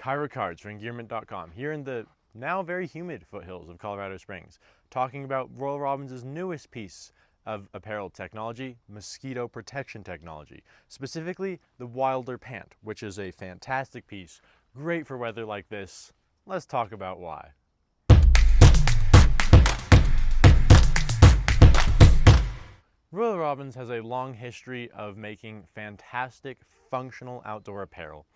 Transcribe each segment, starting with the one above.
Kyra Cards for Engearment.com here in the now very humid foothills of Colorado Springs, talking about Royal Robbins' newest piece of apparel technology, Mosquito Protection Technology, specifically the Wilder Pant, which is a fantastic piece, great for weather like this. Let's talk about why. Royal Robbins has a long history of making fantastic, functional outdoor apparel.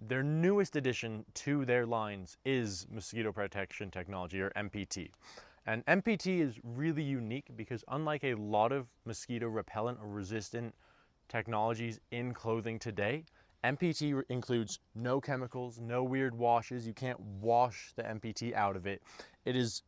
Their newest addition to their lines is Mosquito Protection Technology, or MPT. And MPT is really unique because unlike a lot of mosquito repellent or resistant technologies in clothing today, MPT includes no chemicals, no weird washes. You can't wash the MPT out of it. It is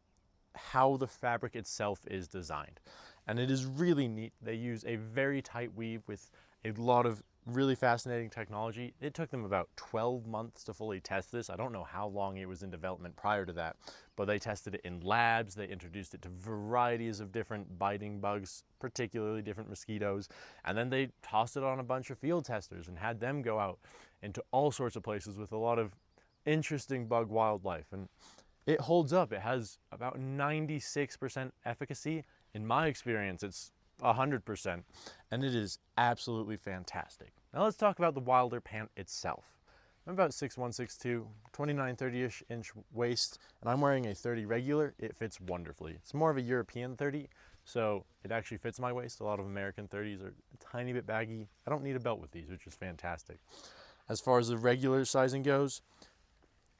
how the fabric itself is designed. And it is really neat. They use a very tight weave with a lot of really fascinating technology. It took them about 12 months to fully test this. I don't know how long it was in development prior to that, but they tested it in labs. They introduced it to varieties of different biting bugs, particularly different mosquitoes. And then they tossed it on a bunch of field testers and had them go out into all sorts of places with a lot of interesting bug wildlife. And it holds up. It has about 96% efficacy. In my experience, it's 100%, and it is absolutely fantastic. Now let's talk about the Wilder Pant itself. I'm about 6'1", 6'2", 29, 30-ish inch waist, and I'm wearing a 30 regular. It fits wonderfully. It's more of a European 30, so it actually fits my waist. A lot of American 30s are a tiny bit baggy. I don't need a belt with these, which is fantastic. As far as the regular sizing goes,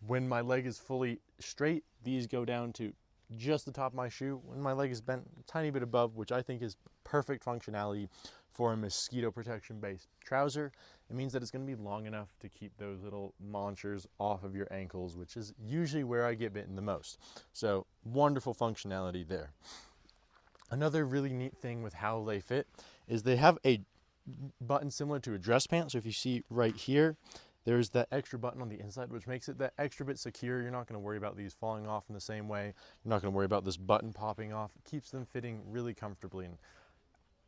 when my leg is fully straight, these go down to just the top of my shoe. When my leg is bent a tiny bit above, which I think is perfect functionality for a mosquito protection based trouser, it means that it's going to be long enough to keep those little monsters off of your ankles, which is usually where I get bitten the most. So wonderful functionality there. Another really neat thing with how they fit is they have a button similar to a dress pant. So if you see right here, there's that extra button on the inside, which makes it that extra bit secure. You're not going to worry about these falling off in the same way. You're not going to worry about this button popping off. It keeps them fitting really comfortably. And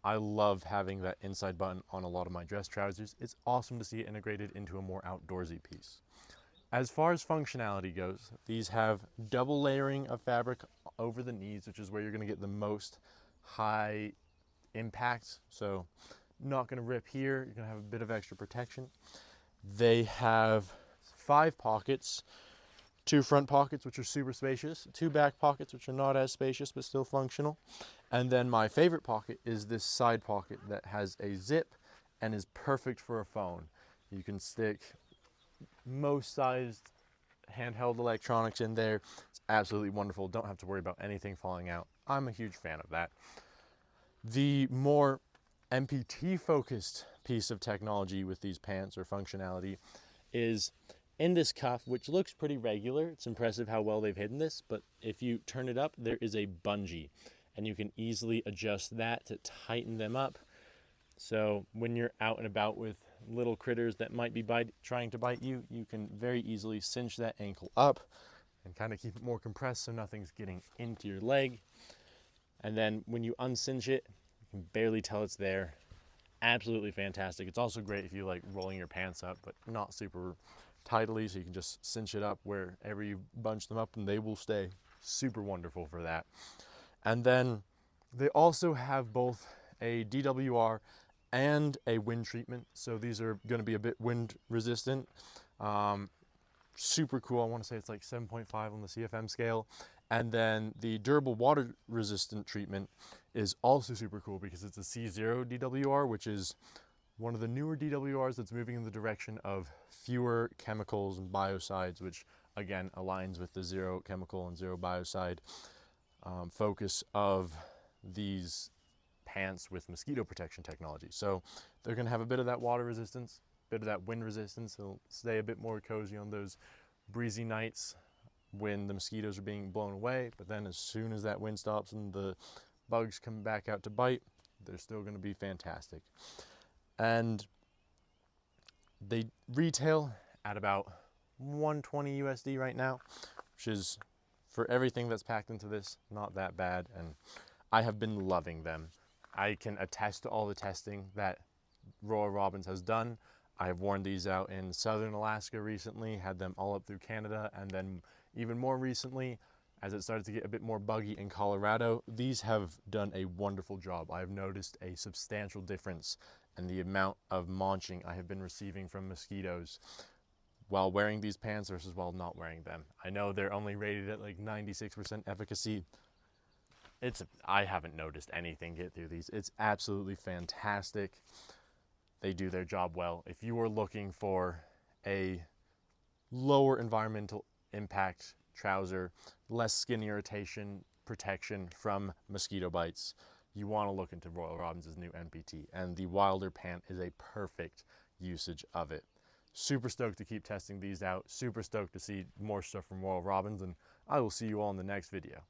I love having that inside button on a lot of my dress trousers. It's awesome to see it integrated into a more outdoorsy piece. As far as functionality goes, these have double layering of fabric over the knees, which is where you're going to get the most high impact. So not going to rip here. You're going to have a bit of extra protection. They have 5 pockets, 2 front pockets, which are super spacious, 2 back pockets, which are not as spacious, but still functional. And then my favorite pocket is this side pocket that has a zip and is perfect for a phone. You can stick most sized handheld electronics in there. It's absolutely wonderful. Don't have to worry about anything falling out. I'm a huge fan of that. The more MPT focused piece of technology with these pants or functionality is in this cuff, which looks pretty regular. It's impressive how well they've hidden this, but if you turn it up, there is a bungee, and you can easily adjust that to tighten them up. So when you're out and about with little critters that might be trying to bite you, you can very easily cinch that ankle up and kind of keep it more compressed so nothing's getting into your leg. And then when you uncinch it, you can barely tell it's there. Absolutely fantastic. It's also great if you like rolling your pants up, but not super tightly, so you can just cinch it up wherever you bunch them up and they will stay. Super wonderful for that. And then they also have both a DWR and a wind treatment, so these are going to be a bit wind resistant. Super cool. I want to say it's like 7.5 on the CFM scale. And then the durable water resistant treatment is also super cool because it's a C0 DWR, which is one of the newer DWRs that's moving in the direction of fewer chemicals and biocides, which again aligns with the zero chemical and zero biocide focus of these pants with mosquito protection technology. So they're going to have a bit of that water resistance, a bit of that wind resistance. They'll stay a bit more cozy on those breezy nights when the mosquitoes are being blown away, but then as soon as that wind stops and the bugs come back out to bite, they're still going to be fantastic. And they retail at about $120 USD right now, which is, for everything that's packed into this, not that bad, and I have been loving them. I can attest to all the testing that Royal Robbins has done I have worn these out in southern Alaska recently, had them all up through Canada, and then even more recently, as it started to get a bit more buggy in Colorado, these have done a wonderful job. I have noticed a substantial difference in the amount of munching I have been receiving from mosquitoes while wearing these pants versus while not wearing them. I know they're only rated at like 96% efficacy. I haven't noticed anything get through these. It's absolutely fantastic. They do their job well. If you are looking for a lower environmental impact trouser, less skin irritation protection from mosquito bites, you want to look into Royal Robbins' new NPT, and the Wilder Pant is a perfect usage of it. Super stoked to keep testing these out. Super stoked to see more stuff from Royal Robbins, and I will see you all in the next video.